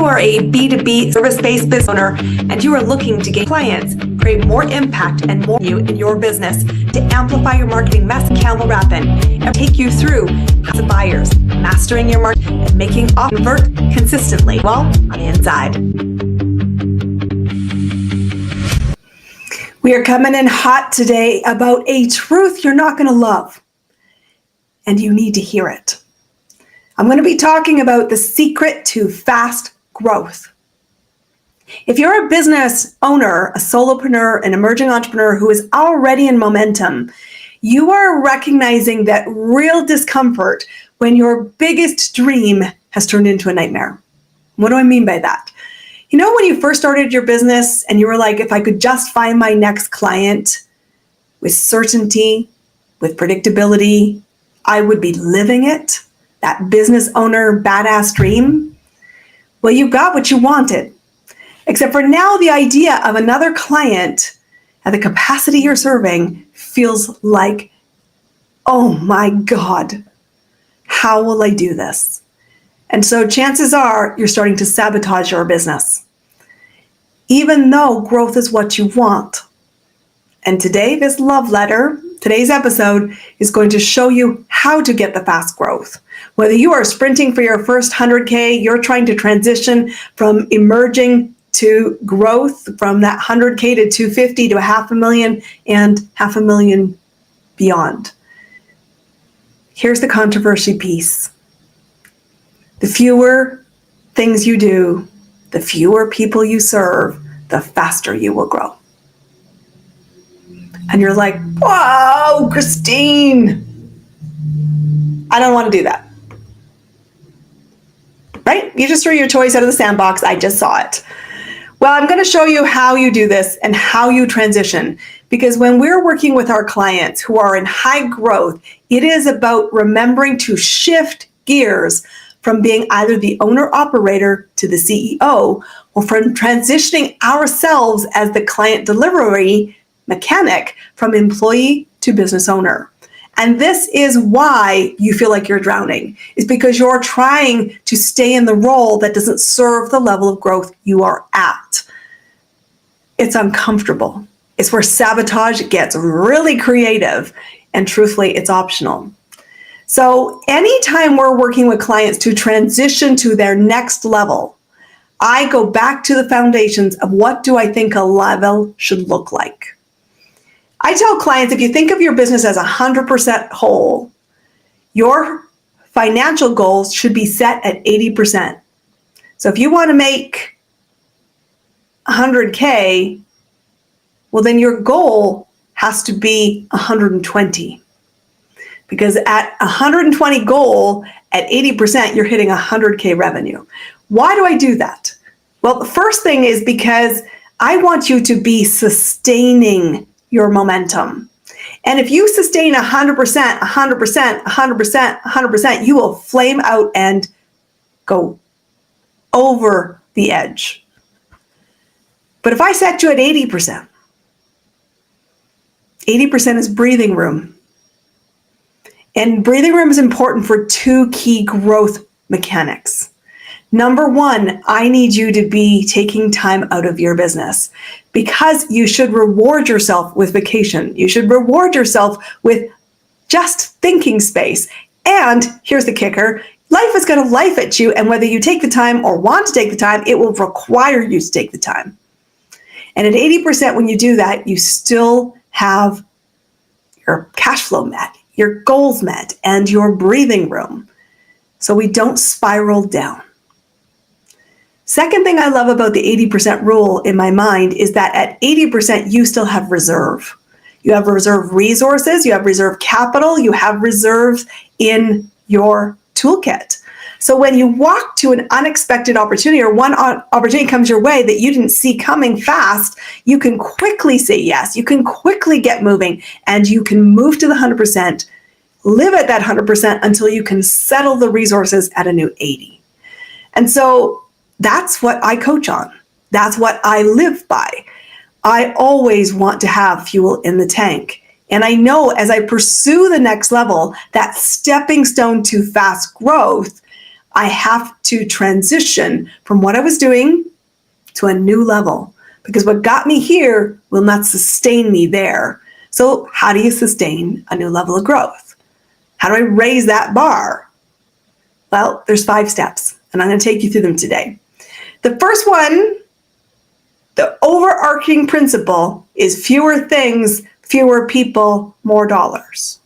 you are a B2B service-based business owner and you are looking to gain clients, create more impact and more value in your business, to amplify your marketing message, Campbell Rappin, and take you through how to buyers, mastering your market, and making off convert consistently, well, on the inside. We are coming in hot today about a truth you're not going to love, and you need to hear it. I'm going to be talking about the secret to fast growth. If you're a business owner, a solopreneur, an emerging entrepreneur who is already in momentum, you are recognizing that real discomfort when your biggest dream has turned into a nightmare. What do I mean by that? You know, when you first started your business and you were like, if I could just find my next client with certainty, with predictability, I would be living it. That business owner badass dream. Well, you got what you wanted. Except for now, the idea of another client at the capacity you're serving feels like, oh my God, how will I do this? And so chances are you're starting to sabotage your business, even though growth is what you want. And today, this love letter, today's episode is going to show you how to get the fast growth. Whether you are sprinting for your first 100K, you're trying to transition from emerging to growth, from that 100K to 250 to $500,000 and $500,000 beyond. Here's the controversy piece. The fewer things you do, the fewer people you serve, the faster you will grow. And you're like, whoa, Christine, I don't want to do that. Right? You just threw your toys out of the sandbox. I just saw it. Well, I'm going to show you how you do this and how you transition. Because when we're working with our clients who are in high growth, it is about remembering to shift gears from being either the owner-operator to the CEO, or from transitioning ourselves as the client delivery mechanic from employee to business owner. And this is why you feel like you're drowning, is because you're trying to stay in the role that doesn't serve the level of growth you are at. It's uncomfortable. It's where sabotage gets really creative, and truthfully, it's optional. So anytime we're working with clients to transition to their next level, I go back to the foundations of what do I think a level should look like. I tell clients, if you think of your business as 100% whole, your financial goals should be set at 80%. So if you want to make 100K, well, then your goal has to be 120. Because at 120 goal, at 80%, you're hitting 100K revenue. Why do I do that? Well, the first thing is because I want you to be sustaining your momentum. And if you sustain 100%, 100%, 100%, 100%, you will flame out and go over the edge. But if I set you at 80%, 80% is breathing room. And breathing room is important for two key growth mechanics. Number one, I need you to be taking time out of your business, because you should reward yourself with vacation. You should reward yourself with just thinking space. And here's the kicker, life is going to life at you. And whether you take the time or want to take the time, it will require you to take the time. And at 80%, when you do that, you still have your cash flow met, your goals met, and your breathing room. So we don't spiral down. Second thing I love about the 80% rule in my mind is that at 80%, you still have reserve. You have reserve resources, you have reserve capital, you have reserves in your toolkit. So when you walk to an unexpected opportunity, or one opportunity comes your way that you didn't see coming fast, you can quickly say yes, you can quickly get moving, and you can move to the 100%, live at that 100% until you can settle the resources at a new 80. And so that's what I coach on. That's what I live by. I always want to have fuel in the tank. And I know as I pursue the next level, that stepping stone to fast growth, I have to transition from what I was doing to a new level, because what got me here will not sustain me there. So how do you sustain a new level of growth? How do I raise that bar? Well, there's 5 steps, and I'm going to take you through them today. The first one, the overarching principle, is fewer things, fewer people, more dollars.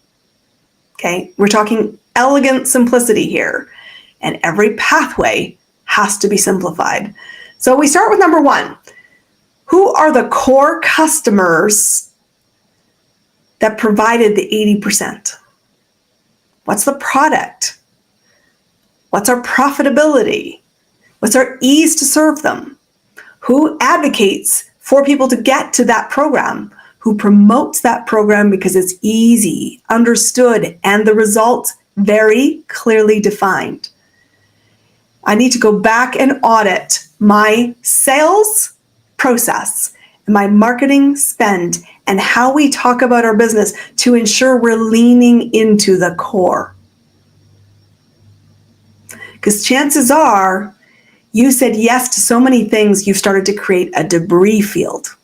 Okay, we're talking elegant simplicity here, and every pathway has to be simplified. So we start with number 1. Who are the core customers that provided the 80%? What's the product? What's our profitability? What's our ease to serve them? Who advocates for people to get to that program? Who promotes that program because it's easy, understood, and the results very clearly defined? I need to go back and audit my sales process, my marketing spend, and how we talk about our business to ensure we're leaning into the core. Because chances are, you said yes to so many things, you've started to create a debris field.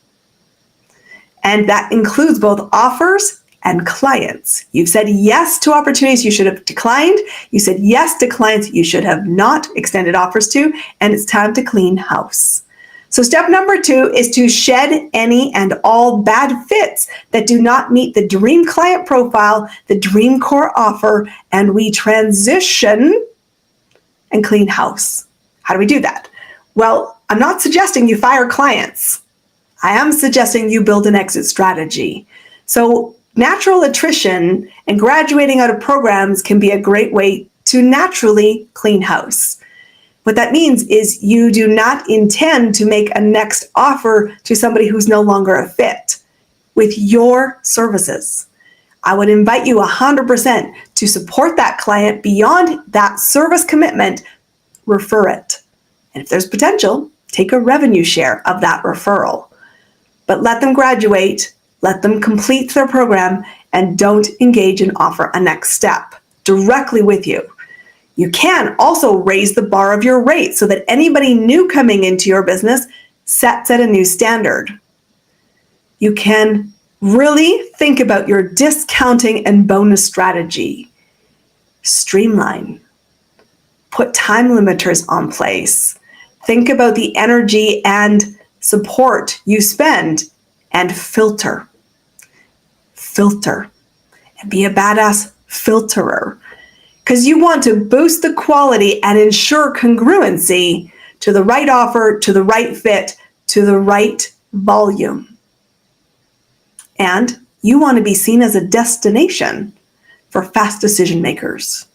And that includes both offers and clients. You've said yes to opportunities you should have declined. You said yes to clients you should have not extended offers to, and it's time to clean house. So step number 2 is to shed any and all bad fits that do not meet the dream client profile, the dream core offer, and we transition and clean house. How do we do that? Well, I'm not suggesting you fire clients. I am suggesting you build an exit strategy. So natural attrition and graduating out of programs can be a great way to naturally clean house. What that means is you do not intend to make a next offer to somebody who's no longer a fit with your services. I would invite you 100% to support that client beyond that service commitment, refer it. And if there's potential, take a revenue share of that referral. But let them graduate, let them complete their program, and don't engage and offer a next step directly with you. You can also raise the bar of your rate so that anybody new coming into your business sets at a new standard. You can really think about your discounting and bonus strategy. Streamline. Put time limiters on place. Think about the energy and support you spend, and filter. Filter. And be a badass filterer. Because you want to boost the quality and ensure congruency to the right offer, to the right fit, to the right volume. And you want to be seen as a destination for fast decision makers,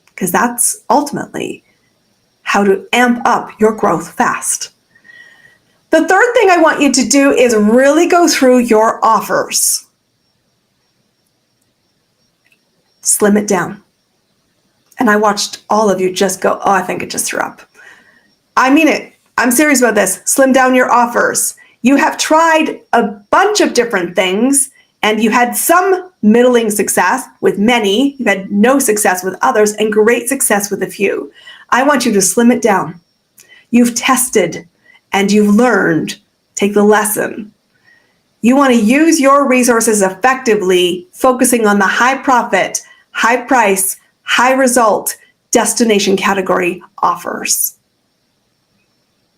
because that's ultimately how to amp up your growth fast. The third thing I want you to do is really go through your offers. Slim it down. And I watched all of you just go, oh, I think it just threw up. I mean it. I'm serious about this. Slim down your offers. You have tried a bunch of different things, and you had some middling success with many. You've had no success with others, and great success with a few. I want you to slim it down. You've tested, and you've learned. Take the lesson. You want to use your resources effectively, focusing on the high profit, high price, high result, destination category offers.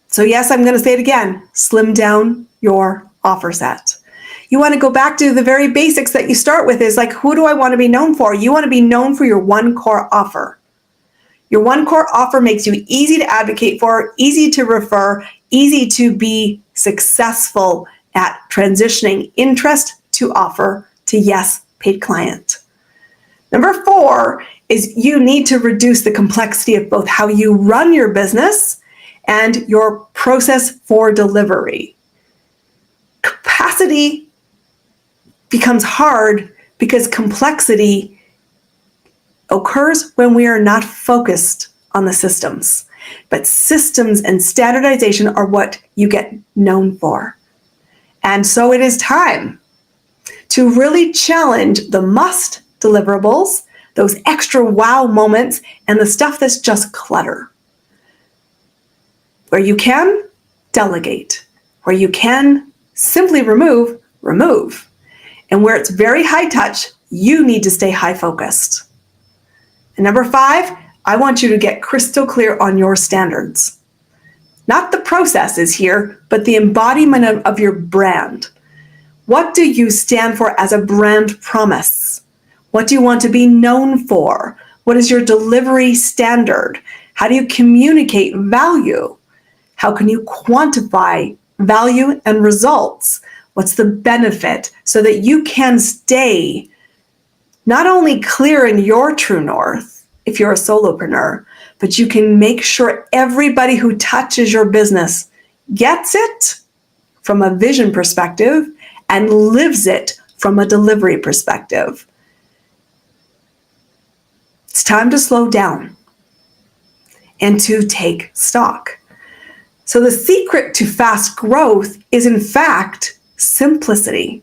So yes, I'm going to say it again, slim down your offer set. You want to go back to the very basics that you start with is like, who do I want to be known for? You want to be known for your one core offer. Your one core offer makes you easy to advocate for, easy to refer, easy to be successful at transitioning interest to offer to yes, paid client. Number 4 is you need to reduce the complexity of both how you run your business and your process for delivery. Capacity becomes hard because complexity occurs when we are not focused on the systems. But systems and standardization are what you get known for. And so it is time to really challenge the must deliverables, those extra wow moments, and the stuff that's just clutter. Where you can, delegate. Where you can, simply remove. And where it's very high touch, you need to stay high focused. And number 5, I want you to get crystal clear on your standards. Not the processes here, but the embodiment of your brand. What do you stand for as a brand promise? What do you want to be known for? What is your delivery standard? How do you communicate value? How can you quantify value and results? What's the benefit so that you can stay not only clear in your true north, if you're a solopreneur, but you can make sure everybody who touches your business gets it from a vision perspective and lives it from a delivery perspective. It's time to slow down and to take stock. So the secret to fast growth is, in fact, simplicity.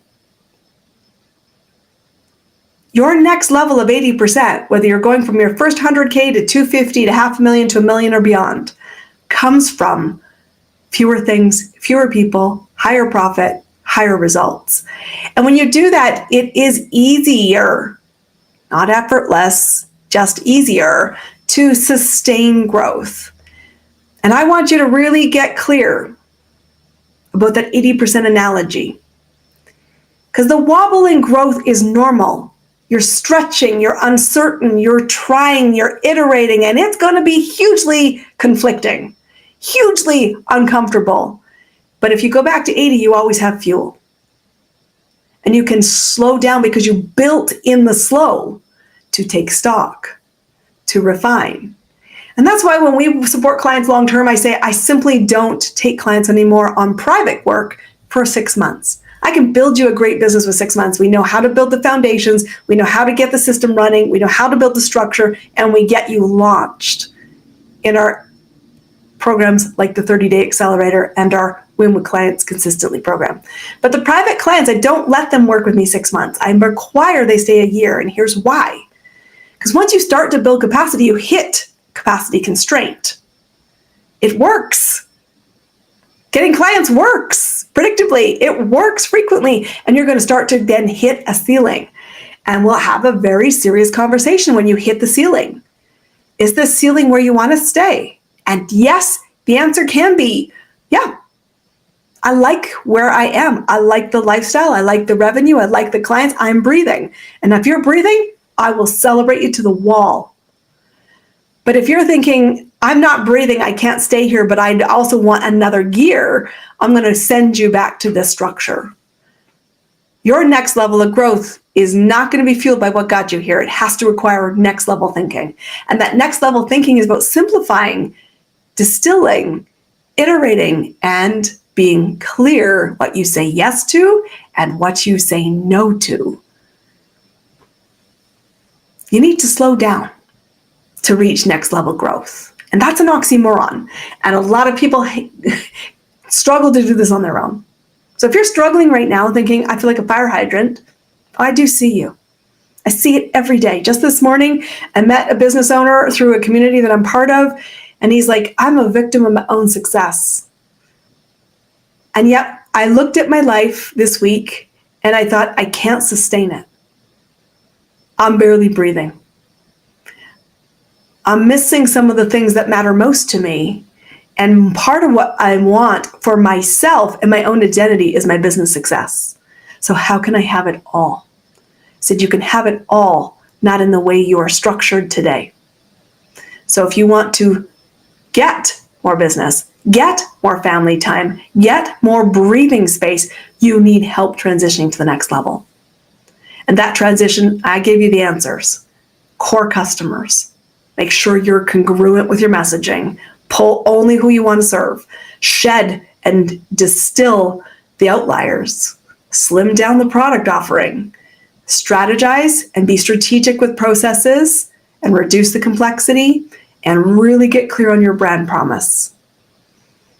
Your next level of 80%, whether you're going from your first 100K to 250 to $500,000 to $1 million or beyond, comes from fewer things, fewer people, higher profit, higher results. And when you do that, it is easier, not effortless, just easier to sustain growth. And I want you to really get clear about that 80% analogy. Because the wobble in growth is normal. You're stretching, you're uncertain, you're trying, you're iterating, and it's going to be hugely conflicting, hugely uncomfortable. But if you go back to 80, you always have fuel. And you can slow down because you built in the slow to take stock, to refine. And that's why when we support clients long-term, I say I simply don't take clients anymore on private work for 6 months. I can build you a great business with 6 months. We know how to build the foundations. We know how to get the system running. We know how to build the structure, and we get you launched in our programs like the 30-Day Accelerator and our Win with Clients Consistently program. But the private clients, I don't let them work with me 6 months. I require they stay a year, and here's why. Because once you start to build capacity, you hit capacity constraint. It works. Getting clients works predictably. It works frequently. And you're going to start to then hit a ceiling. And we'll have a very serious conversation when you hit the ceiling. Is the ceiling where you want to stay? And yes, the answer can be, yeah, I like where I am. I like the lifestyle. I like the revenue. I like the clients. I'm breathing. And if you're breathing, I will celebrate you to the wall. But if you're thinking, I'm not breathing, I can't stay here, but I also want another gear, I'm going to send you back to this structure. Your next level of growth is not going to be fueled by what got you here. It has to require next level thinking. And that next level thinking is about simplifying, distilling, iterating, and being clear what you say yes to and what you say no to. You need to slow down to reach next level growth. And that's an oxymoron. And a lot of people struggle to do this on their own. So if you're struggling right now thinking, I feel like a fire hydrant, I do see you. I see it every day. Just this morning, I met a business owner through a community that I'm part of, and he's like, I'm a victim of my own success. And yet I looked at my life this week and I thought, I can't sustain it. I'm barely breathing. I'm missing some of the things that matter most to me. And part of what I want for myself and my own identity is my business success. So how can I have it all? I said, you can have it all, not in the way you are structured today. So if you want to get more business, get more family time, get more breathing space, you need help transitioning to the next level. And that transition, I gave you the answers. Core customers. Make sure you're congruent with your messaging. Pull only who you want to serve. Shed and distill the outliers. Slim down the product offering. Strategize and be strategic with processes and reduce the complexity and really get clear on your brand promise.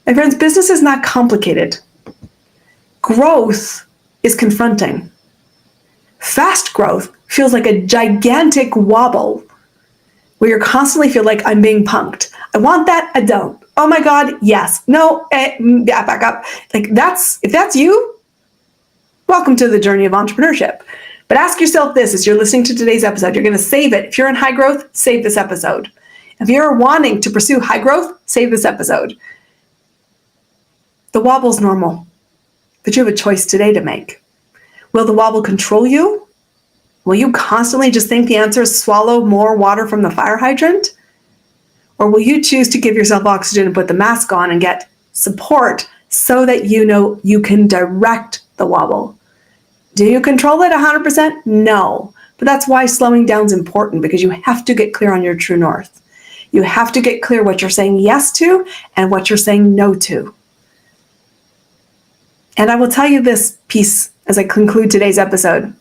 My friends, business is not complicated. Growth is confronting. Fast growth feels like a gigantic wobble where you constantly feel like I'm being punked. I want that, I don't. Oh my God, yes. No, yeah, back up. Like if that's you, welcome to the journey of entrepreneurship. But ask yourself this as you're listening to today's episode. You're going to save it. If you're in high growth, save this episode. If you're wanting to pursue high growth, save this episode. The wobble's normal, but you have a choice today to make. Will the wobble control you? Will you constantly just think the answer is swallow more water from the fire hydrant? Or will you choose to give yourself oxygen and put the mask on and get support so that you know you can direct the wobble? Do you control it 100%? No. But that's why slowing down is important, because you have to get clear on your true north. You have to get clear what you're saying yes to and what you're saying no to. And I will tell you this piece as I conclude today's episode.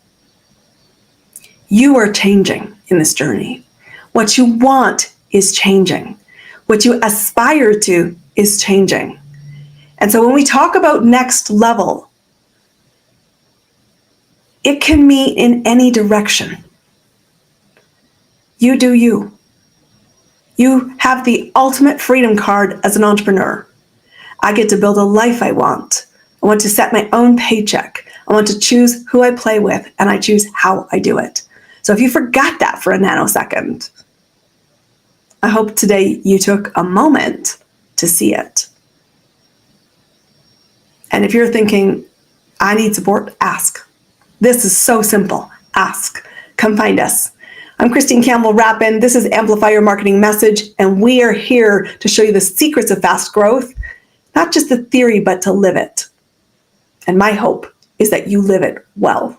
You are changing in this journey. What you want is changing. What you aspire to is changing. And so when we talk about next level, it can mean in any direction. You do you. You have the ultimate freedom card as an entrepreneur. I get to build a life I want. I want to set my own paycheck. I want to choose who I play with, and I choose how I do it. So if you forgot that for a nanosecond, I hope today you took a moment to see it. And if you're thinking, I need support, ask. This is so simple. Ask. Come find us. I'm Christine Campbell-Rappin. This is Amplify Your Marketing Message, and we are here to show you the secrets of fast growth, not just the theory, but to live it. And my hope is that you live it well.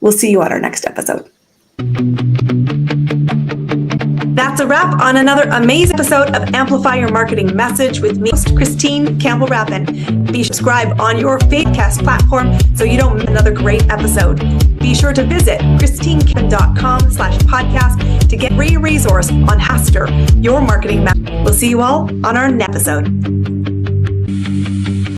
We'll see you on our next episode. That's a wrap on another amazing episode of Amplify Your Marketing Message with me, host Christine Campbell-Rappin. Be sure to subscribe on your podcast platform so you don't miss another great episode. Be sure to visit christinecam.com/podcast to get free resource on Haster, your marketing message. We'll see you all on our next episode.